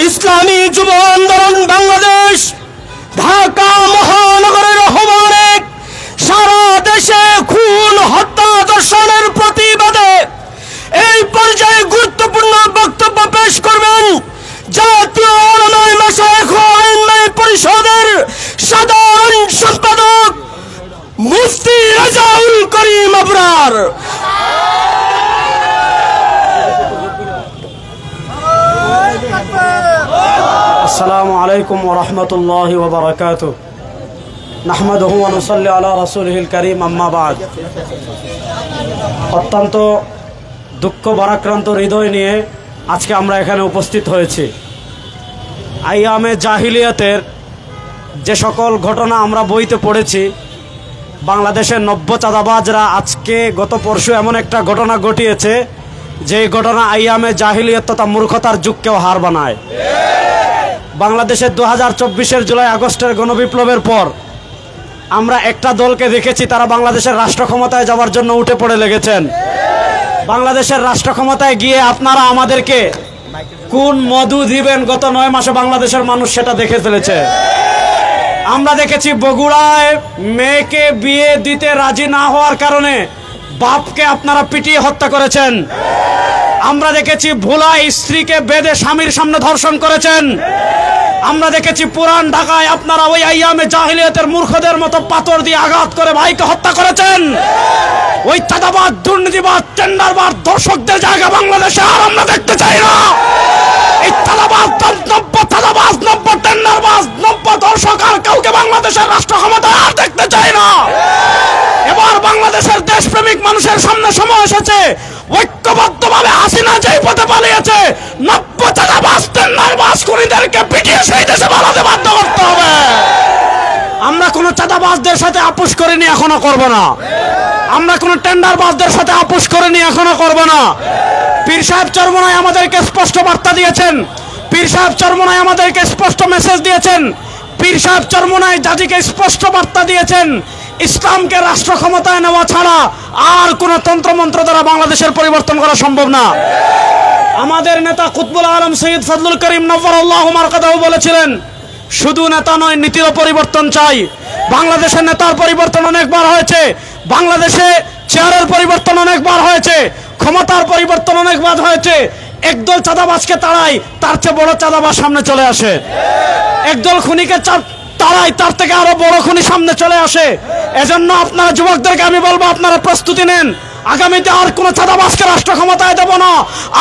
ইসলামী যুব আন্দোলন বাংলাদেশ ঢাকা মহানগরের আহ্বানে সারা দেশে খুন হত্যা ধর্ষণের প্রতিবাদে এই পর্যায়ে গুরুত্বপূর্ণ বক্তব্য পেশ করবেন জাতীয় উলামায়ে মাশায়েখ ও আইম্মায়ে পরিষদের সাধারণ সম্পাদক মুফতি রাজাউল করিম আবরার। আসসালামু আলাইকুম ওয়া রাহমাতুল্লাহি ওয়া বারাকাতুহু। নাহমাদুহু ওয়া নুসাল্লি আলা রাসূলিহিল কারীম, আম্মা বা'দ। অত্যন্ত দুঃখ ভারাক্রান্ত হৃদয় নিয়ে আজকে আমরা এখানে উপস্থিত হয়েছি। আইয়ামে জাহিলিয়াতের যে সকল ঘটনা আমরা বইতে পড়েছি, বাংলাদেশের নব্য চাঁদাবাজরা আজকে গত পরশু এমন একটা ঘটনা ঘটিয়েছে যে ঘটনা আইয়ামে জাহিলিয়াত তথা মূর্খতার যুগকেও হার বানায়। বাংলাদেশের 2024-এর জুলাই আগস্টের গণবিপ্লবের পর আমরা একটা দলকে দেখেছি, তারা বাংলাদেশের রাষ্ট্র ক্ষমতায় যাওয়ার জন্য উঠে পড়ে লেগেছেন। বাংলাদেশের রাষ্ট্র ক্ষমতায় গিয়ে আপনারা আমাদেরকে কোন মধু দিবেন গত 9 মাসে বাংলাদেশের মানুষ সেটা দেখে ফেলেছে। আমরা দেখেছি বগুড়ায় মেয়েকে বিয়ে দিতে রাজি না হওয়ার কারণে বাপকে আপনারা পিটিয়ে হত্যা করেছেন। আমরা দেখেছি ভোলায় স্ত্রীকে বেঁধে স্বামীর সামনে ধর্ষণ করেছেন। আমরা দেখেছি পুরান ঢাকায় আপনারা ওই আইয়ামে জাহিলিয়াতের মূর্খদের মতো পাথর দিয়ে আঘাত করে ভাইকে হত্যা করেছেন। ওই চাঁদাবাজ, দুর্নীতিবাজ, টেন্ডারবাজ, দর্শকদের জায়গা বাংলাদেশে আর আমরা দেখতে চাই না। এই চাঁদাবাজ, নব্য টেন্ডারবাজ, নব্য দর্শক আর কাউকে বাংলাদেশের রাষ্ট্র ক্ষমতায় আর দেখতে চাই না। এবার বাংলাদেশের দেশপ্রেমিক মানুষের সামনে সময় এসেছে, ঐক্যবদ্ধভাবে হাসিনা যেই পথে পালিয়েছে, নব্য চাঁদাবাজ, টেন্ডারবাজ, খুনিদেরকে পিটিয়ে সেই দেশে পালাতে বাধ্য করতে হবে। আমরা কোনো চাঁদাবাজদের সাথে আপোষ করিনি, এখনো করব না। আমরা কোনো টেন্ডারবাজদের সাথে আপোষ করিনি, এখনো করব না। পীর সাহেব চরমনাই আমাদেরকে স্পষ্ট বার্তা দিয়েছেন, পীর সাহেব চরমনাই আমাদেরকে স্পষ্ট মেসেজ দিয়েছেন, পীর সাহেব চরমনাই জাতিকে স্পষ্ট বার্তা দিয়েছেন, ইসলামকে রাষ্ট্র ক্ষমতায় নেওয়া ছাড়া আর কোন তন্ত্রমন্ত্র দ্বারা বাংলাদেশের পরিবর্তন করা সম্ভব না। আমাদের নেতা কুতবুল আলম সৈয়দ ফজলুল করিম নওয়ারাল্লাহু মারকাদাহু বলেছিলেন, শুধু নেতা নয়, নীতিরও পরিবর্তন চাই। বাংলাদেশের নেতার পরিবর্তন অনেকবার হয়েছে, বাংলাদেশে চেয়ারের পরিবর্তন অনেকবার হয়েছে, ক্ষমতার পরিবর্তন অনেকবার হয়েছে। একদল চাঁদাবাজকে তাড়াই, তার চেয়ে বড় চাঁদাবাজ সামনে চলে আসে। একদল খুনিকে তাড়াই, তার থেকে আরো বড় খুনি সামনে চলে আসে। এজন্য আপনারা যুবকদেরকে আমি বলবো, আপনারা প্রস্তুতি নেন। আগামীতে আর কোন চাঁদাবাজকে রাষ্ট্র ক্ষমতায় দেব না,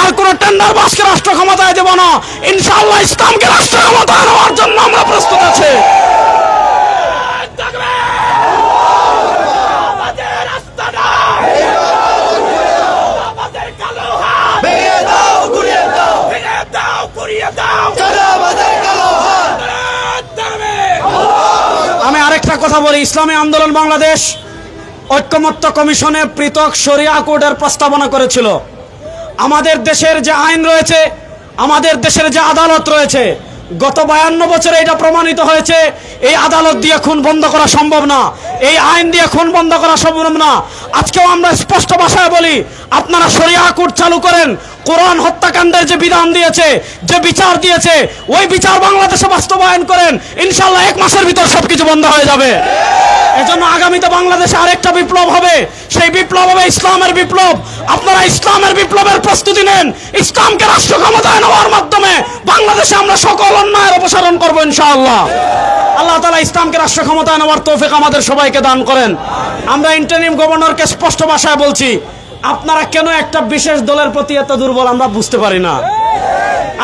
আর কোন টেন্ডারবাজকে রাষ্ট্র ক্ষমতায় দেব না। ইনশাআল্লাহ ইসলামকে রাষ্ট্র ক্ষমতায় নেওয়ার জন্য আমরা প্রস্তুত আছি। আমি আরেকটা কথা বলি, ইসলামী আন্দোলন বাংলাদেশ ঐক্যমত্য কমিশনে পৃথক শরিয়া কোডের প্রস্তাবনা করেছিল। আমাদের দেশের যে আইন রয়েছে, আমাদের দেশের যে আদালত রয়েছে, গত 52 বছরে এটা প্রমাণিত হয়েছে, এই আদালত দিয়ে খুন বন্ধ করা সম্ভব না, এই আইন দিয়ে খুন বন্ধ করা সম্ভব না। আজকেও আমরা স্পষ্ট ভাষায় বলি, আপনারা শরিয়া কোড চালু করেন। কোরআন হত্যাকাণ্ডের যে বিধান দিয়েছে, যে বিচার দিয়েছে, ওই বিচার বাংলাদেশে বাস্তবায়ন করেন। ইনশাআল্লাহ 1 মাসের ভিতর সবকিছু বন্ধ হয়ে যাবে। এজন্য আগামীতে বাংলাদেশে আরেকটা বিপ্লব হবে, সেই বিপ্লব হবে ইসলামের বিপ্লব। আপনারা ইসলামের বিপ্লবের প্রস্তুতি নেন। ইসলামকে রাষ্ট্র ক্ষমতায় নেওয়ার মাধ্যমে বাংলাদেশে আমরা সকল অন্যায়ের অপসারণ করবো ইনশাআল্লাহ। আল্লাহ তাআলা ইসলামকে রাষ্ট্র ক্ষমতায় নেওয়ার তৌফিক আমাদের সবাইকে দান করেন। আমরা ইন্টারিম গভর্নরকে স্পষ্ট ভাষায় বলছি, আপনারা কেন একটা বিশেষ দলের প্রতি এত দুর্বল আমরা বুঝতে পারি না।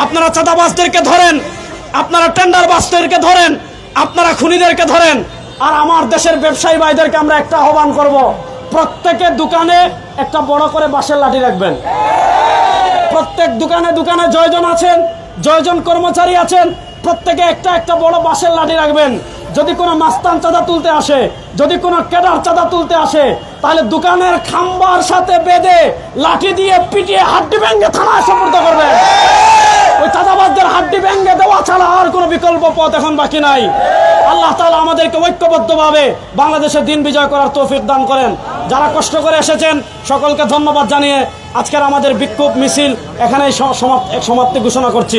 আপনারা চাঁদাবাজদেরকে ধরেন, আপনারা টেন্ডারবাজদেরকে ধরেন, আপনারা খুনিদেরকে ধরেন, আর আমার দেশের ব্যবসায়ী ভাইদেরকে আমরা একটা আহ্বান করব, প্রত্যেকের দোকানে একটা বড় করে বাঁশের লাঠি রাখবেন। প্রত্যেক দোকানে দোকানে জয়জন আছেন, জয়জন কর্মচারী আছেন, প্রত্যেকে একটা একটা বড় বাঁশের লাঠি রাখবেন। যদি কোনো মাস্তান চাঁদা তুলতে আসে, যদি কোনো ক্যাডার চাঁদা তুলতে আসে, তাহলে দোকানের খাম্বার সাথে বেঁধে লাঠি দিয়ে পিটিয়ে হাড্ডি ভেঙে থানায় সোপর্দ করবেন। ওই চাঁদাবাজদের হাড্ডি ভেঙে দেওয়া ছাড়া আর কোনো বিকল্প পথ এখন বাকি নাই। আল্লাহ তাআলা আমাদেরকে ঐক্যবদ্ধভাবে বাংলাদেশের দিন বিজয় করার তৌফিক দান করেন। যারা কষ্ট করে এসেছেন সকলকে ধন্যবাদ জানিয়ে আজকের আমাদের বিক্ষোভ মিছিল এখানেই সমাপ্তি ঘোষণা করছি।